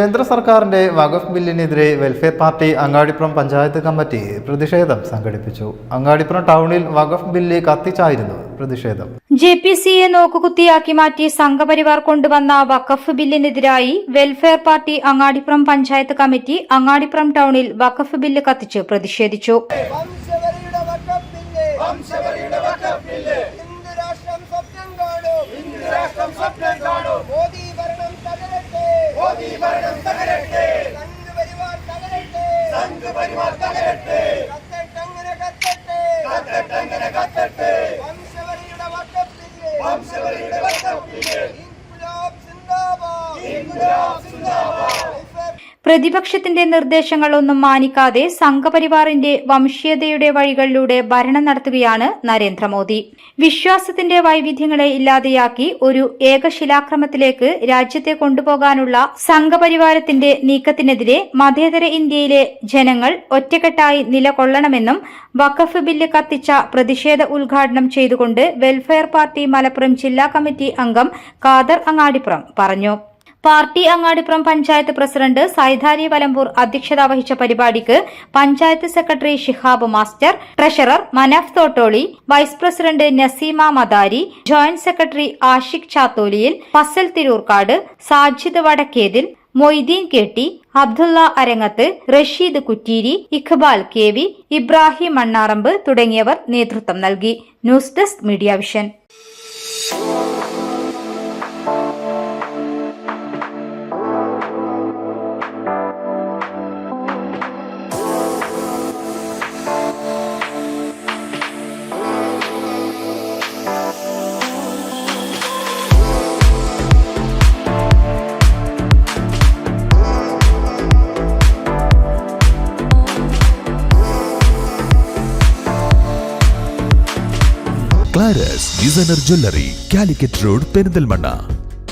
കേന്ദ്ര സർക്കാരിന്റെ വഖഫ് ബില്ലിനെതിരെ welfare party Angadipuram panchayat committee പ്രതിഷേധം സംഘടിപ്പിച്ചു. അങ്ങാടിപ്പുറം ടൗണിൽ വഖഫ് ബില്ല് കത്തിച്ചായിരുന്നു പ്രതിഷേധം. ജെപിസിയെ നോക്കുകുത്തിയാക്കി മാറ്റി സംഘപരിവാർ കൊണ്ടുവന്ന വഖഫ് ബില്ലിനെതിരായി welfare party Angadipuram panchayat committee Angadipuram ടൗണിൽ വഖഫ് ബില്ല് കത്തിച്ച് പ്രതിഷേധിച്ചു. പ്രതിപക്ഷത്തിന്റെ നിർദ്ദേശങ്ങളൊന്നും മാനിക്കാതെ സംഘപരിവാറിന്റെ വംശീയതയുടെ വഴികളിലൂടെ ഭരണം നടത്തുകയാണ് നരേന്ദ്രമോദി. വിശ്വാസത്തിന്റെ വൈവിധ്യങ്ങളെ ഇല്ലാതെയാക്കി ഒരു ഏകശിലാക്രമത്തിലേക്ക് രാജ്യത്തെ കൊണ്ടുപോകാനുള്ള സംഘപരിവാരത്തിന്റെ നീക്കത്തിനെതിരെ മതേതര ഇന്ത്യയിലെ ജനങ്ങൾ ഒറ്റക്കെട്ടായി നിലകൊള്ളണമെന്നും വഖഫ് ബില്ല് കത്തിച്ച പ്രതിഷേധ ഉദ്ഘാടനം ചെയ്തുകൊണ്ട് വെൽഫെയർ പാർട്ടി മലപ്പുറം ജില്ലാ കമ്മിറ്റി അംഗം ഖാദർ അങ്ങാടിപ്പുറം പറഞ്ഞു. പാർട്ടി അങ്ങാടിപ്പുറം പഞ്ചായത്ത് പ്രസിഡന്റ് സൈദാലി വലമ്പൂർ അധ്യക്ഷത വഹിച്ച പരിപാടിക്ക് panchayat secretary Shihab master, treasurer Manaf Thottoli, vice president Naseema Madari, joint secretary Ashiq Chatholiyil, Fazal Thiroorkkad, Sajid Vadakkethil, Moideen Ketti, Abdulla Arangath, Rasheed Kutteeri, Iqbal KV, Ibrahim Mannaramb തുടങ്ങിയവർ നേതൃത്വം നൽകി. News desk media vision. Clara's designer jewellery, Calicut road, Perinthalmanna.